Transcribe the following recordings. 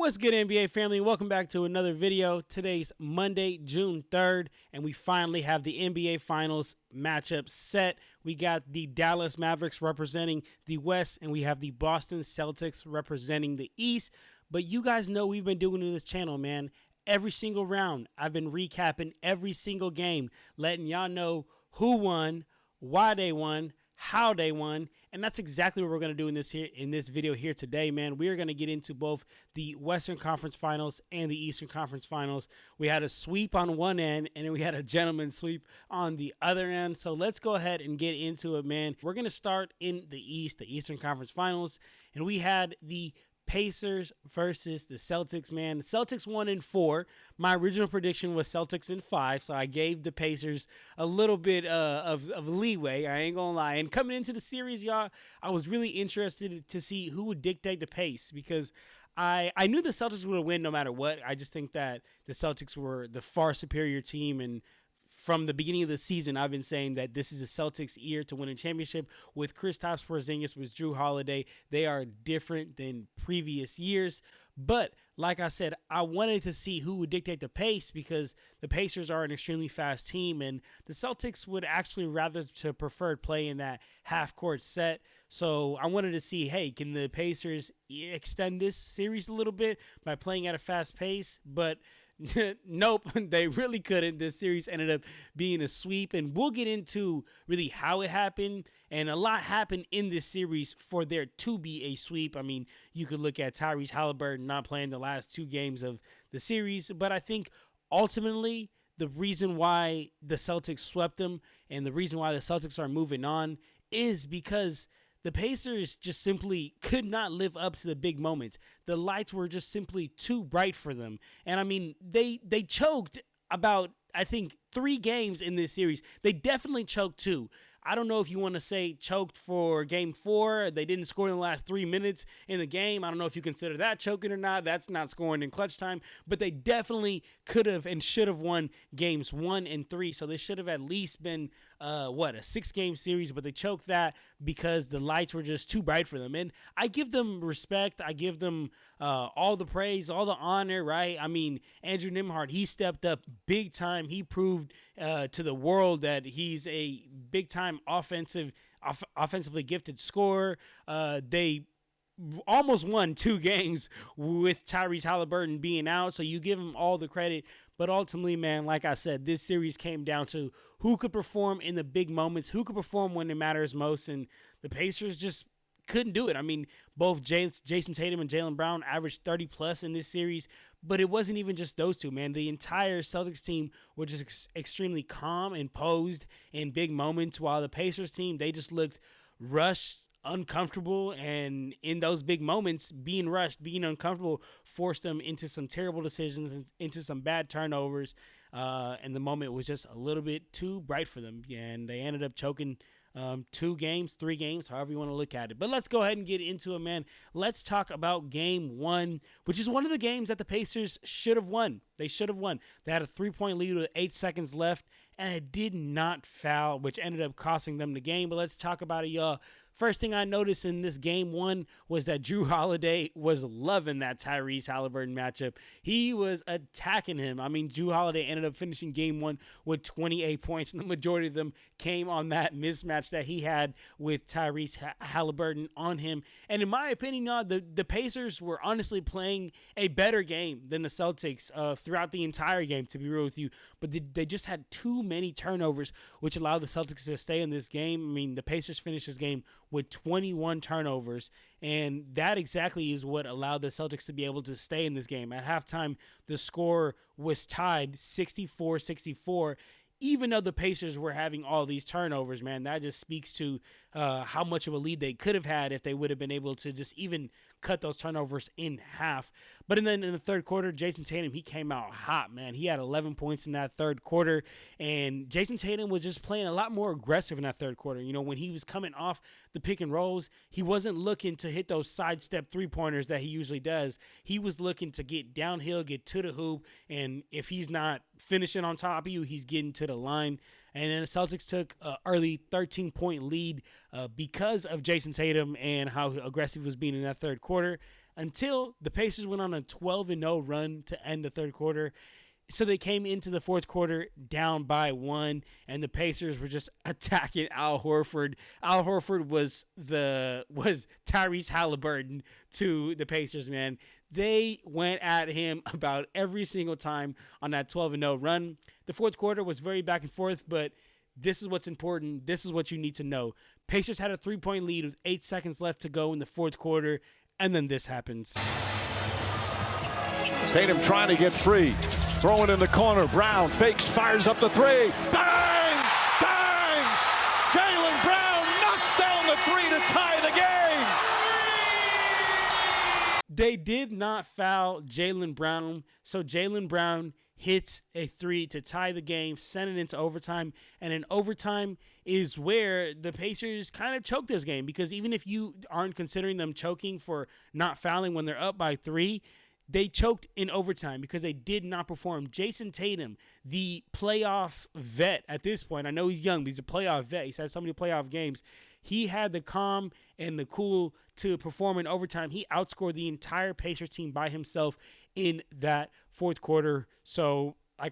What's good, NBA family? Welcome back to another video. Today's Monday, June 3rd, and we finally have the NBA Finals matchup set. We got the Dallas Mavericks representing the West, and we have the Boston Celtics representing the East. But you guys know we've been doing it in this channel, man. Every single round, I've been recapping every single game, letting y'all know who won, why they won, how they won, and that's exactly what we're going to do in this video here today, man. We are going to get into both the Western Conference Finals and the Eastern Conference Finals. We had a sweep on one end, and then we had a gentleman's sweep on the other end. So let's go ahead and get into it, man. We're going to start in the East, the Eastern Conference Finals, and we had the Pacers versus the Celtics, man. The Celtics 1-4. My original prediction was Celtics in 5, so I gave the Pacers a little bit of leeway. I ain't gonna lie. And coming into the series, y'all, I was really interested to see who would dictate the pace because I knew the Celtics would win no matter what. I just think that the Celtics were the far superior team, and from the beginning of the season, I've been saying that this is the Celtics' year to win a championship. With Kristaps Porzingis, with Jrue Holiday, they are different than previous years. But like I said, I wanted to see who would dictate the pace because the Pacers are an extremely fast team, and the Celtics would actually rather to prefer play in that half-court set. So I wanted to see, hey, can the Pacers extend this series a little bit by playing at a fast pace? But nope, they really couldn't. This series ended up being a sweep, and we'll get into really how it happened. And a lot happened in this series for there to be a sweep. I mean, you could look at Tyrese Halliburton not playing the last 2 games of the series, but I think ultimately the reason why the Celtics swept them and the reason why the Celtics are moving on is because the Pacers just simply could not live up to the big moments. The lights were just simply too bright for them. And I mean, they choked about, I think, 3 games in this series. They definitely choked 2. I don't know if you want to say choked for game 4. They didn't score in the last 3 minutes in the game. I don't know if you consider that choking or not. That's not scoring in clutch time. But they definitely could have and should have won games 1 and 3. So they should have at least been, a 6-game series. But they choked that because the lights were just too bright for them. And I give them respect. I give them all the praise, all the honor, right? I mean, Andrew Nembhard, he stepped up big time. He proved to the world that he's a big-time offensively gifted scorer. They almost won 2 games with Tyrese Halliburton being out, so you give him all the credit. But ultimately, man, like I said, this series came down to who could perform in the big moments, who could perform when it matters most, and the Pacers just couldn't do it. I mean, both Jason Tatum and Jaylen Brown averaged 30-plus in this series, but it wasn't even just those two, man. The entire Celtics team was just extremely calm and posed in big moments, while the Pacers team, they just looked rushed, uncomfortable, and in those big moments, being rushed, being uncomfortable, forced them into some terrible decisions, into some bad turnovers, and the moment was just a little bit too bright for them, and they ended up choking 2 games, 3 games, however you want to look at it. But let's go ahead and get into it, man. Let's talk about game 1, which is one of the games that the Pacers should have won. They should have won. They had a 3-point lead with 8 seconds left, and it did not foul, which ended up costing them the game. But let's talk about it, y'all. First thing I noticed in this game 1 was that Jrue Holiday was loving that Tyrese Halliburton matchup. He was attacking him. I mean, Jrue Holiday ended up finishing game 1 with 28 points, and the majority of them came on that mismatch that he had with Tyrese Halliburton on him. And in my opinion, y'all, the Pacers were honestly playing a better game than the Celtics throughout the entire game, to be real with you. But they just had too many turnovers, which allowed the Celtics to stay in this game. I mean, the Pacers finished this game with 21 turnovers, and that exactly is what allowed the Celtics to be able to stay in this game. At halftime, the score was tied 64-64. Even though the Pacers were having all these turnovers, man, that just speaks to how much of a lead they could have had if they would have been able to just even cut those turnovers in half. But then in the third quarter, Jason Tatum, he came out hot, man. He had 11 points in that third quarter, and Jason Tatum was just playing a lot more aggressive in that third quarter. You know, when he was coming off the pick and rolls, he wasn't looking to hit those sidestep 3-pointers that he usually does. He was looking to get downhill, get to the hoop, and if he's not finishing on top of you, he's getting to the line. And then the Celtics took an early 13-point lead because of Jason Tatum and how aggressive he was being in that third quarter. until the Pacers went on a 12-0 run to end the third quarter. So they came into the fourth quarter down by 1, and the Pacers were just attacking Al Horford. Al Horford was Tyrese Halliburton to the Pacers, man. They went at him about every single time on that 12-0 run. The fourth quarter was very back and forth, but this is what's important. This is what you need to know. Pacers had a 3-point lead with 8 seconds left to go in the fourth quarter, and then this happens. Tatum trying to get free. Throwing in the corner. Brown fakes, fires up the three. Bang! Bang! Jaylen Brown knocks down the three to tie the game. They did not foul Jaylen Brown, so Jaylen Brown hits a three to tie the game, send it into overtime, and in overtime is where the Pacers kind of choked this game, because even if you aren't considering them choking for not fouling when they're up by 3, they choked in overtime because they did not perform. Jason Tatum, the playoff vet at this point, I know he's young, but he's a playoff vet. He's had so many playoff games. He had the calm and the cool to perform in overtime. He outscored the entire Pacers team by himself in that fourth quarter. So, in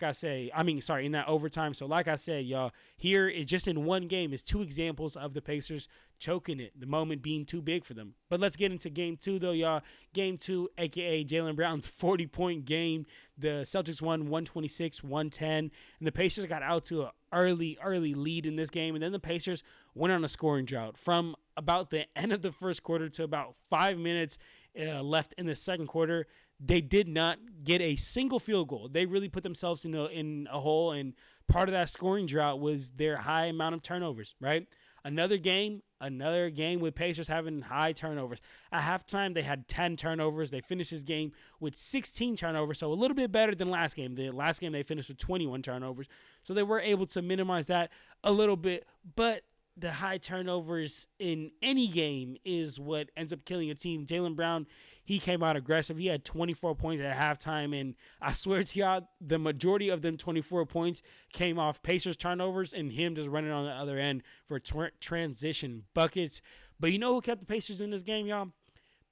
that overtime. So, like I said, y'all, here is just in one game is 2 examples of the Pacers choking it, the moment being too big for them. But let's get into game 2, though, y'all. Game 2, a.k.a. Jaylen Brown's 40-point game. The Celtics won 126-110, and the Pacers got out to an early lead in this game, and then the Pacers went on a scoring drought from about the end of the first quarter to about 5 minutes left in the second quarter. They did not get a single field goal. They really put themselves in a hole, and part of that scoring drought was their high amount of turnovers, right? Another game with Pacers having high turnovers. At halftime, they had 10 turnovers. They finished this game with 16 turnovers, so a little bit better than last game. The last game, they finished with 21 turnovers, so they were able to minimize that a little bit, but the high turnovers in any game is what ends up killing a team. Jaylen Brown, he came out aggressive. He had 24 points at halftime, and I swear to y'all, the majority of them 24 points came off Pacers turnovers and him just running on the other end for transition buckets. But you know who kept the Pacers in this game, y'all?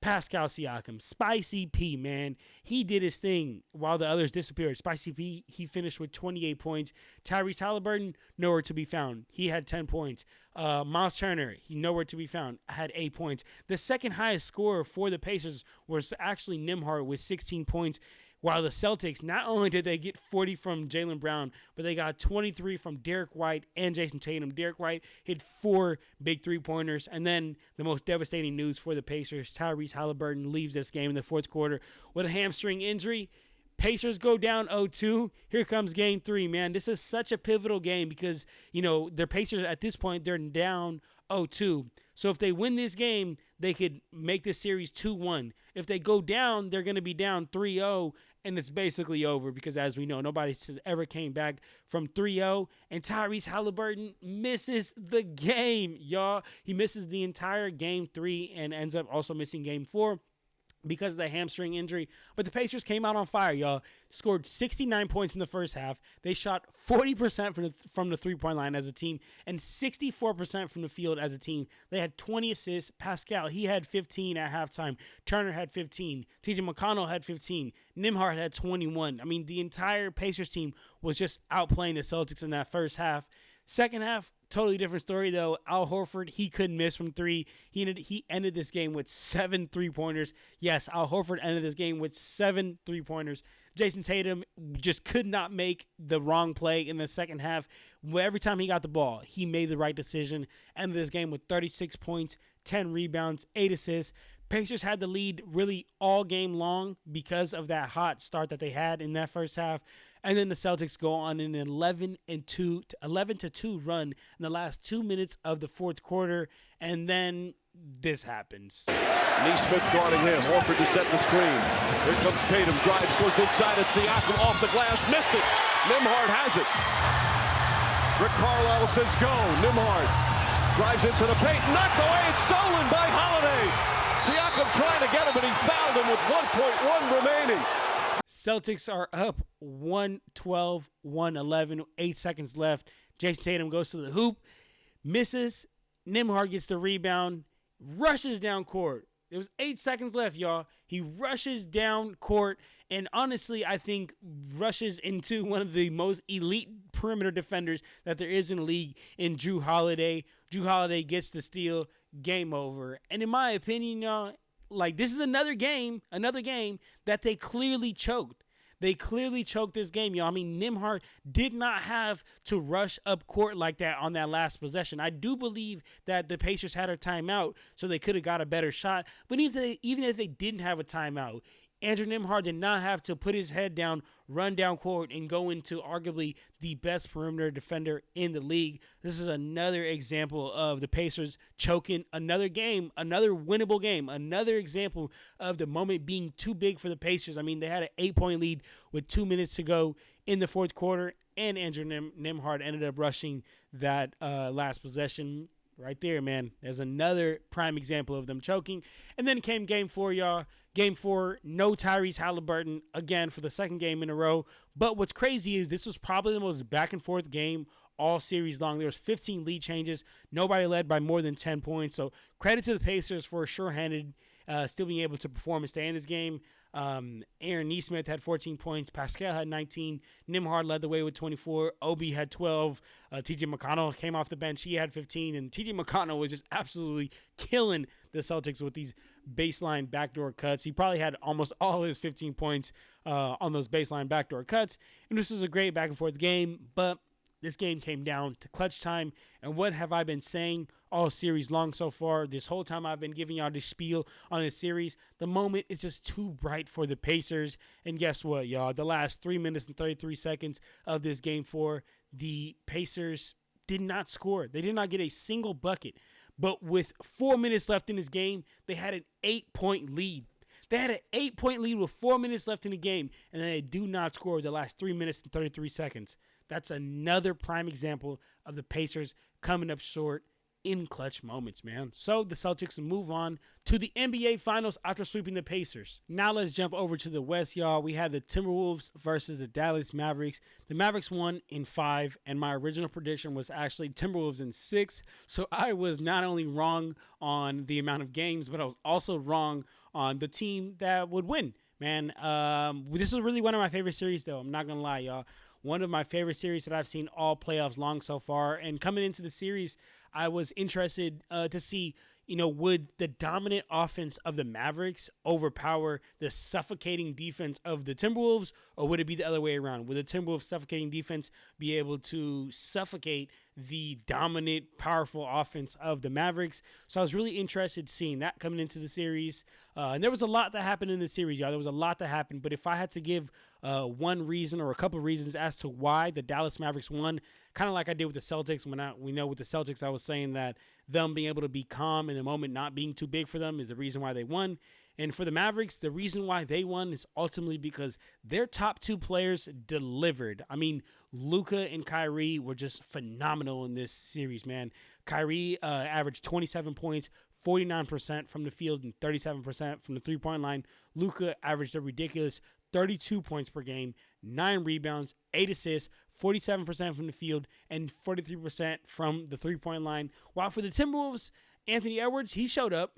Pascal Siakam. Spicy P, man. He did his thing while the others disappeared. Spicy P, he finished with 28 points. Tyrese Halliburton, nowhere to be found. He had 10 points. Miles Turner, he nowhere to be found, had 8 points. The second highest scorer for the Pacers was actually Nembhard with 16 points. While the Celtics, not only did they get 40 from Jaylen Brown, but they got 23 from Derek White and Jason Tatum. Derek White hit 4 big three-pointers. And then the most devastating news for the Pacers, Tyrese Halliburton leaves this game in the fourth quarter with a hamstring injury. Pacers go down 0-2. Here comes game 3, man. This is such a pivotal game because, their Pacers at this point, they're down 0-2. So if they win this game, they could make this series 2-1. If they go down, they're going to be down 3-0. And it's basically over because, as we know, nobody has ever came back from 3-0. And Tyrese Halliburton misses the game, y'all. He misses the entire game 3 and ends up also missing game 4 because of the hamstring injury. But the Pacers came out on fire, y'all. Scored 69 points in the first half. They shot 40% from the three-point line as a team and 64% from the field as a team. They had 20 assists. Pascal, he had 15 at halftime. Turner had 15. TJ McConnell had 15. Nembhard had 21. I mean, the entire Pacers team was just outplaying the Celtics in that first half. Second half, totally different story, though. Al Horford, he couldn't miss from 3. He ended this game with 7 3-pointers. Yes, Al Horford ended this game with 7 3-pointers. Jason Tatum just could not make the wrong play in the second half. Every time he got the ball, he made the right decision. Ended this game with 36 points, 10 rebounds, 8 assists. Pacers had the lead really all game long because of that hot start that they had in that first half. And then the Celtics go on an 11-2 run in the last 2 minutes of the fourth quarter. And then this happens. Neesmith guarding him. Horford to set the screen. Here comes Tatum. Drives, goes inside at Siakam. Off the glass. Missed it. Nembhard has it. Rick Carlisle says go. Nembhard drives into the paint. Knocked away. It's stolen by Holiday. Siakam trying to get him, but he fouled him with 1.1 remaining. Celtics are up 112-111, 8 seconds left. Jason Tatum goes to the hoop, misses. Nembhard gets the rebound, rushes down court, There was 8 seconds left, y'all. He rushes down court and honestly, I think rushes into one of the most elite perimeter defenders that there is in the league in Drew Holiday. Drew Holiday gets the steal, game over. And in my opinion, y'all, like this is another game that they clearly choked. They clearly choked this game, y'all. I mean, Nembhard did not have to rush up court like that on that last possession. I do believe that the Pacers had a timeout, so they could have got a better shot. But even if they didn't have a timeout, Andrew Nembhard did not have to put his head down, run down court, and go into arguably the best perimeter defender in the league. This is another example of the Pacers choking another game, another winnable game, another example of the moment being too big for the Pacers. I mean, they had an 8-point lead with 2 minutes to go in the fourth quarter, and Andrew Nembhard ended up rushing that last possession. Right there, man. There's another prime example of them choking. And then came game 4, y'all. Game 4, no Tyrese Halliburton again for the second game in a row. But what's crazy is this was probably the most back and forth game all series long. There was 15 lead changes. Nobody led by more than 10 points. So credit to the Pacers for sure-handed still being able to perform and stay in this game. Aaron Nesmith had 14 points. Pascal had 19. Nembhard led the way with 24. Obi had 12. T.J. McConnell came off the bench. He had 15. And T.J. McConnell was just absolutely killing the Celtics with these baseline backdoor cuts. He probably had almost all his 15 points on those baseline backdoor cuts. And this was a great back and forth game. But this game came down to clutch time. And what have I been saying all series long so far? This whole time I've been giving y'all this spiel on this series. The moment is just too bright for the Pacers. And guess what, y'all? The last 3 minutes and 33 seconds of this game 4, the Pacers did not score. They did not get a single bucket. But with 4 minutes left in this game, they had an 8-point lead. They had an 8-point lead with 4 minutes left in the game, and they do not score the last 3 minutes and 33 seconds. That's another prime example of the Pacers coming up short in clutch moments, man. So the Celtics move on to the NBA Finals after sweeping the Pacers. Now let's jump over to the West, y'all. We had the Timberwolves versus the Dallas Mavericks. The Mavericks won in 5, and my original prediction was actually Timberwolves in 6. So I was not only wrong on the amount of games, but I was also wrong on the team that would win, man. This is really one of my favorite series, though. I'm not going to lie, y'all. One of my favorite series that I've seen all playoffs long so far. And coming into the series, I was interested to see, would the dominant offense of the Mavericks overpower the suffocating defense of the Timberwolves, or would it be the other way around? Would the Timberwolves' suffocating defense be able to suffocate the dominant, powerful offense of the Mavericks? So I was really interested seeing that coming into the series. And there was a lot that happened in the series, y'all. There was a lot that happened. But if I had to give one reason or a couple of reasons as to why the Dallas Mavericks won, kind of like I did with the Celtics. We know with the Celtics, I was saying that them being able to be calm in a moment, not being too big for them, is the reason why they won. And for the Mavericks, the reason why they won is ultimately because their top 2 players delivered. I mean, Luka and Kyrie were just phenomenal in this series, man. Kyrie averaged 27 points, 49% from the field, and 37% from the three-point line. Luka averaged a ridiculous 32 points per game, 9 rebounds, 8 assists, 47% from the field, and 43% from the three-point line. While for the Timberwolves, Anthony Edwards, he showed up,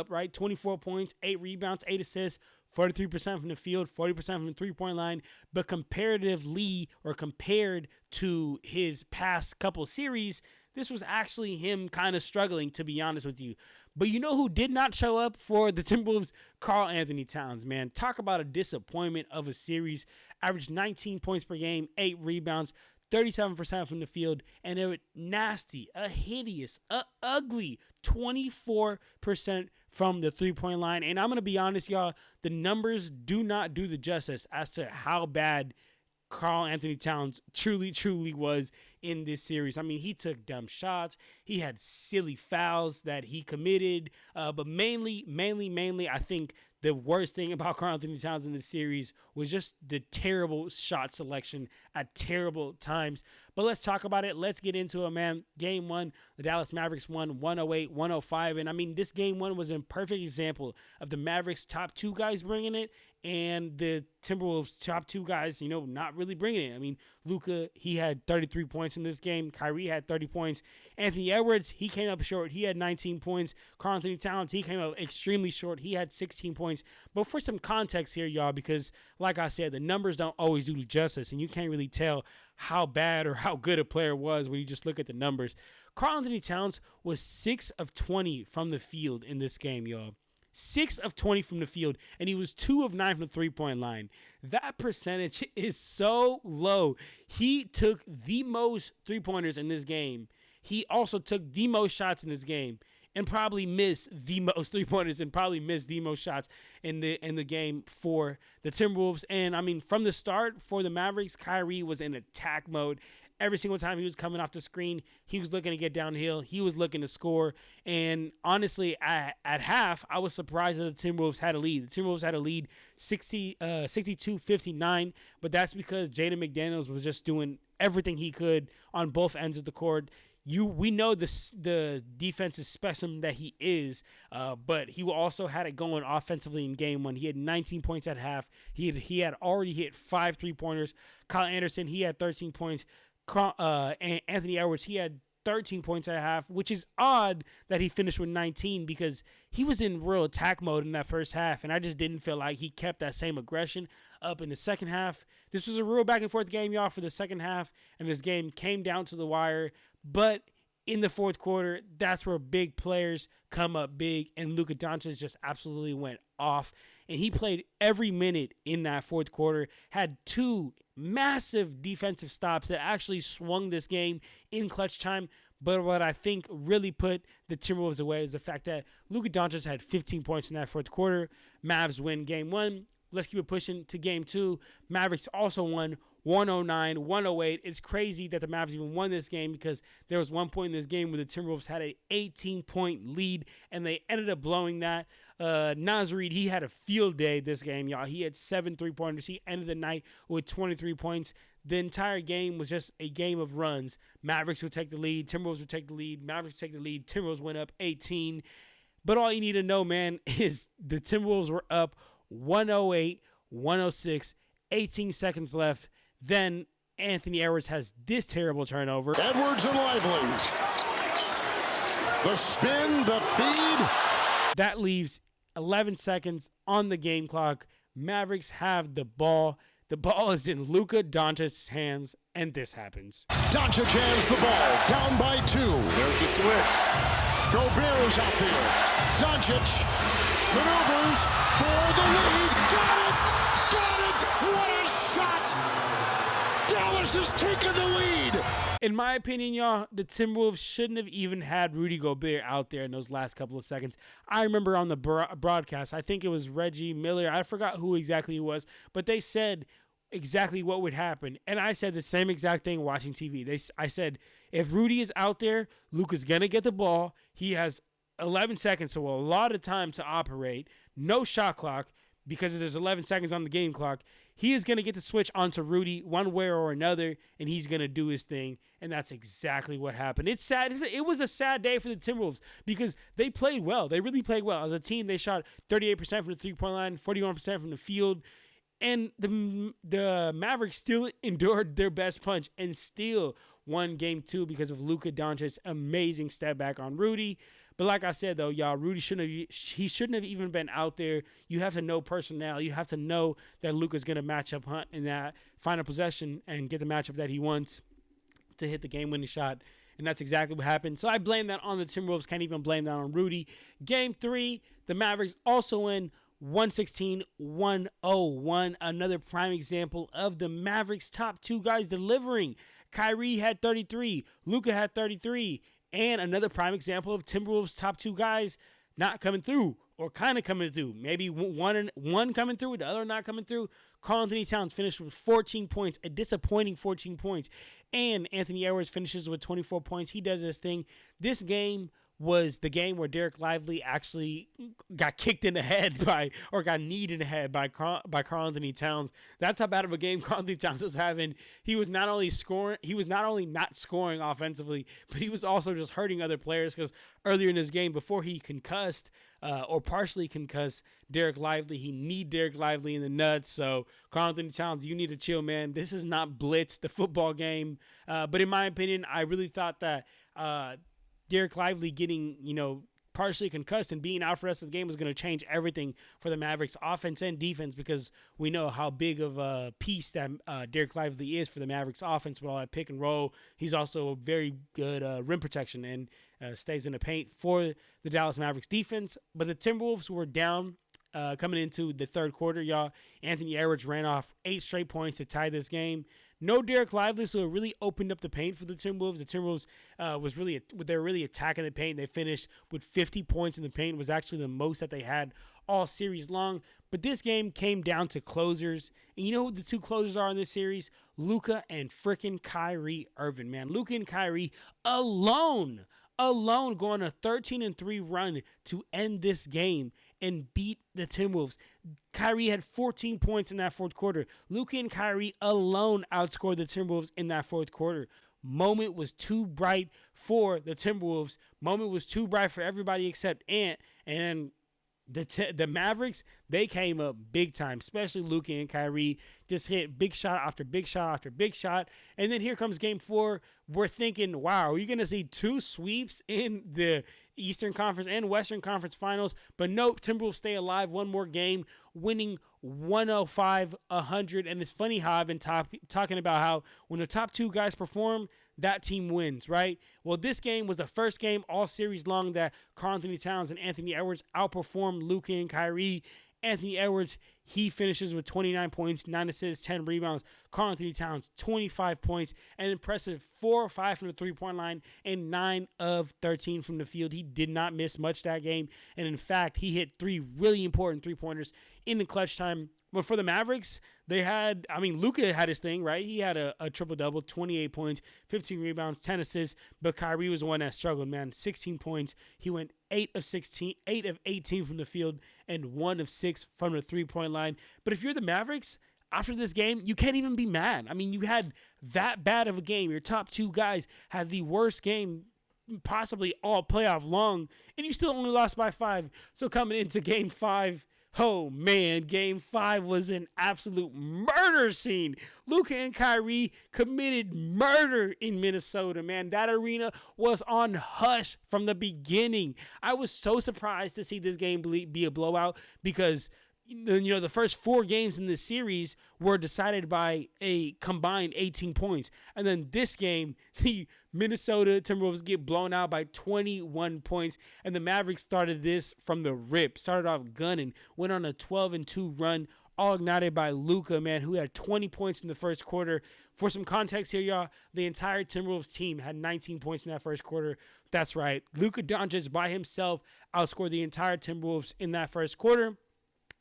right? 24 points, 8 rebounds, 8 assists, 43% from the field, 40% from the three-point line. But comparatively, or compared to his past couple series, this was actually him kind of struggling, to be honest with you. But you know who did not show up for the Timberwolves? Karl-Anthony Towns, man. Talk about a disappointment of a series. Averaged 19 points per game, 8 rebounds, 37% from the field, and a nasty, a hideous, a ugly 24% from the three-point line. And I'm going to be honest, y'all, the numbers do not do the justice as to how bad Karl-Anthony Towns truly was in this series. I mean, he took dumb shots. He had silly fouls that he committed. But mainly, I think the worst thing about Karl-Anthony Towns in this series was just the terrible shot selection at terrible times. But let's talk about it. Let's get into it, man. Game 1, the Dallas Mavericks won 108-105. And I mean, this game 1 was a perfect example of the Mavericks' top 2 guys bringing it and the Timberwolves' top two guys, not really bringing it. I mean, Luka, he had 33 points in this game. Kyrie had 30 points. Anthony Edwards, he came up short. He had 19 points. Karl-Anthony Towns, he came up extremely short. He had 16 points. But for some context here, y'all, because like I said, the numbers don't always do justice, and you can't really tell how bad or how good a player was when you just look at the numbers. Karl-Anthony Towns was 6 of 20 from the field in this game, y'all. 6 of 20 from the field, and he was 2 of 9 from the three-point line. That percentage is so low. He took the most three-pointers in this game. He also took the most shots in this game and probably missed the most three-pointers and probably missed the most shots in the game for the Timberwolves. And, I mean, from the start for the Mavericks, Kyrie was in attack mode. Every single time he was coming off the screen, he was looking to get downhill. He was looking to score. And honestly, at half, I was surprised that the Timberwolves had a lead. The Timberwolves had a lead 62-59, but that's because Jaden McDaniels was just doing everything he could on both ends of the court. We know the defensive specimen that he is, but he also had it going offensively in game one. He had 19 points at half. He had already hit 5 3-pointers. Kyle Anderson, he had 13 points. Anthony Edwards, he had 13 points at half, which is odd that he finished with 19 because he was in real attack mode in that first half, and I just didn't feel like he kept that same aggression up in the second half. This was a real back-and-forth game, y'all, for the second half, and this game came down to the wire. But in the fourth quarter, that's where big players come up big, and Luka Doncic just absolutely went off. And he played every minute in that fourth quarter, had 2 massive defensive stops that actually swung this game in clutch time. But what I think really put the Timberwolves away is the fact that Luka Doncic had 15 points in that fourth quarter. Mavs win game 1. Let's keep it pushing to game 2. Mavericks also won 109-108. It's crazy that the Mavs even won this game because there was one point in this game where the Timberwolves had an 18-point lead, and they ended up blowing that. Naz Reid, he had a field day this game, y'all. He had 7 3-pointers. He ended the night with 23 points. The entire game was just a game of runs. Mavericks would take the lead. Timberwolves would take the lead. Mavericks would take the lead. Timberwolves went up 18. But all you need to know, man, is the Timberwolves were up 108-106, 18 seconds left. Then Anthony Edwards has this terrible turnover. Edwards and Lively. The spin, the feed. That leaves 11 seconds on the game clock. Mavericks have the ball. The ball is in Luka Doncic's hands, and this happens. Doncic has the ball, down by 2. There's the switch. Gobert's out there. Doncic maneuvers for the lead. Got it! Got it! What a shot! Dallas has taken the lead. In my opinion, y'all, the Timberwolves shouldn't have even had Rudy Gobert out there in those last couple of seconds. I remember on the broadcast, I think it was Reggie Miller. I forgot who exactly it was, but they said exactly what would happen. And I said the same exact thing watching TV. I said, if Rudy is out there, Luka's going to get the ball. He has 11 seconds, so a lot of time to operate. No shot clock because there's 11 seconds on the game clock. He is going to get the switch onto Rudy one way or another, and he's going to do his thing, and that's exactly what happened. It's sad. It was a sad day for the Timberwolves because they played well. They really played well. As a team, they shot 38% from the three-point line, 41% from the field, and the Mavericks still endured their best punch and still won Game 2 because of Luka Doncic's amazing step back on Rudy. But like I said, though, y'all, Rudy shouldn't have even been out there. You have to know personnel. You have to know that Luka's going to match up Hunt in that final possession and get the matchup that he wants to hit the game-winning shot. And that's exactly what happened. So I blame that on the Timberwolves. Can't even blame that on Rudy. Game 3, the Mavericks also win 116-101. Another prime example of the Mavericks' top 2 guys delivering. Kyrie had 33. Luka had 33. And another prime example of Timberwolves' top 2 guys not coming through or kind of coming through. Maybe one coming through, the other not coming through. Karl-Anthony Towns finished with 14 points, a disappointing 14 points. And Anthony Edwards finishes with 24 points. He does his thing. This game was the game where Derek Lively actually got kicked in the head or got kneed in the head by Karl Anthony Towns. That's how bad of a game Karl Anthony Towns was having. He was not only not scoring offensively, but he was also just hurting other players, because earlier in this game, before he concussed or partially concussed Derek Lively, he kneed Derek Lively in the nuts. So Karl Anthony Towns, you need to chill, man. This is not Blitz, the football game. But in my opinion, I really thought that Derek Lively getting, partially concussed and being out for the rest of the game was going to change everything for the Mavericks offense and defense, because we know how big of a piece that Derek Lively is for the Mavericks offense with all that pick and roll. He's also a very good rim protection and stays in the paint for the Dallas Mavericks defense. But the Timberwolves were down coming into the third quarter, y'all. Anthony Edwards ran off 8 straight points to tie this game. No Derek Lively, so it really opened up the paint for the Timberwolves. The Timberwolves they were really attacking the paint. They finished with 50 points in the paint. It was actually the most that they had all series long. But this game came down to closers. And you know who the 2 closers are in this series? Luka and frickin' Kyrie Irving, man. Luka and Kyrie alone going a 13-3 run to end this game and beat the Timberwolves. Kyrie had 14 points in that fourth quarter. Luka and Kyrie alone outscored the Timberwolves in that fourth quarter. Moment was too bright for the Timberwolves. Moment was too bright for everybody except Ant. And the Mavericks, they came up big time, especially Luka and Kyrie. Just hit big shot after big shot after big shot. And then here comes game 4. We're thinking, wow, are you going to see 2 sweeps in the Eastern Conference and Western Conference Finals? But nope, Timberwolves stay alive one more game, winning 105-100. And it's funny how I've been talking about how when the top 2 guys perform, that team wins, right? Well, this game was the first game all series long that Karl Anthony Towns and Anthony Edwards outperformed Luka and Kyrie. Anthony Edwards, he finishes with 29 points, 9 assists, 10 rebounds. Karl Anthony Towns, 25 points, an impressive 4 of 5 from the three-point line, and 9 of 13 from the field. He did not miss much that game, and in fact, he hit 3 really important three-pointers in the clutch time. But for the Mavericks, Luka had his thing, right? He had a triple-double, 28 points, 15 rebounds, 10 assists, but Kyrie was the one that struggled, man. 16 points. He went 8 of 18 from the field, and 1 of 6 from the three-point line. But if you're the Mavericks, after this game, you can't even be mad. I mean, you had that bad of a game. Your top 2 guys had the worst game possibly all playoff long, and you still only lost by 5. So coming into game 5, oh man, game 5 was an absolute murder scene. Luka and Kyrie committed murder in Minnesota, man. That arena was on hush from the beginning. I was so surprised to see this game be a blowout, because the first 4 games in this series were decided by a combined 18 points. And then this game, the Minnesota Timberwolves get blown out by 21 points. And the Mavericks started this from the rip. Started off gunning, went on a 12-2 run, all ignited by Luka, man, who had 20 points in the first quarter. For some context here, y'all, the entire Timberwolves team had 19 points in that first quarter. That's right. Luka Doncic by himself outscored the entire Timberwolves in that first quarter.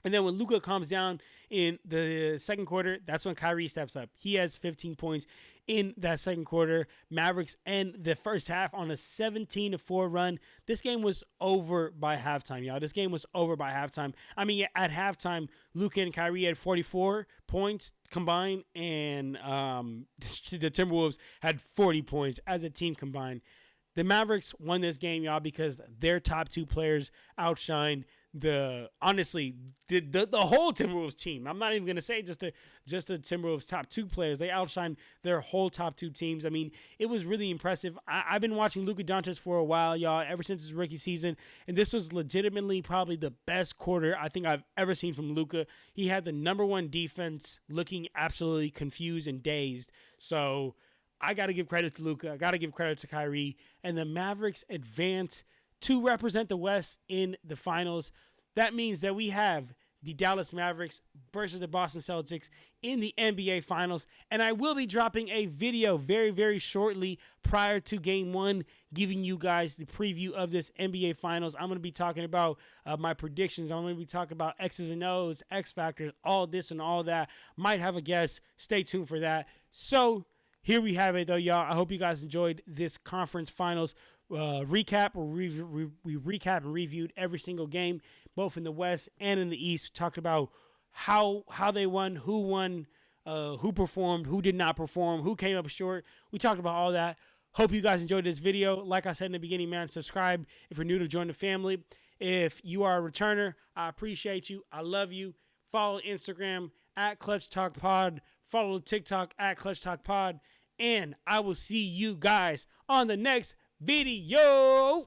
And then when Luka comes down in the second quarter, that's when Kyrie steps up. He has 15 points in that second quarter. Mavericks end the first half on a 17-4 run. This game was over by halftime, y'all. This game was over by halftime. I mean, at halftime, Luka and Kyrie had 44 points combined, and the Timberwolves had 40 points as a team combined. The Mavericks won this game, y'all, because their top 2 players outshined the whole Timberwolves team. I'm not even gonna say just the Timberwolves top 2 players. They outshined their whole top 2 teams. I mean, it was really impressive. I've been watching Luka Doncic for a while, y'all, ever since his rookie season, and this was legitimately probably the best quarter I think I've ever seen from Luka. He had the number 1 defense, looking absolutely confused and dazed. So I got to give credit to Luka. I got to give credit to Kyrie, and the Mavericks advance to represent the West in the finals. That means that we have the Dallas Mavericks versus the Boston Celtics in the NBA Finals. And I will be dropping a video very, very shortly prior to Game 1, giving you guys the preview of this NBA Finals. I'm going to be talking about my predictions. I'm going to be talking about X's and O's, X factors, all this and all that. Might have a guest. Stay tuned for that. So here we have it, though, y'all. I hope you guys enjoyed this conference finals recap. We recap and reviewed every single game, both in the West and in the East. We talked about how they won, who performed, who did not perform, who came up short. We talked about all that. Hope you guys enjoyed this video. Like I said in the beginning, man, subscribe if you're new to join the family. If you are a returner, I appreciate you. I love you. Follow Instagram at Clutch Talk Pod. Follow TikTok at Clutch Talk Pod. And I will see you guys on the next video.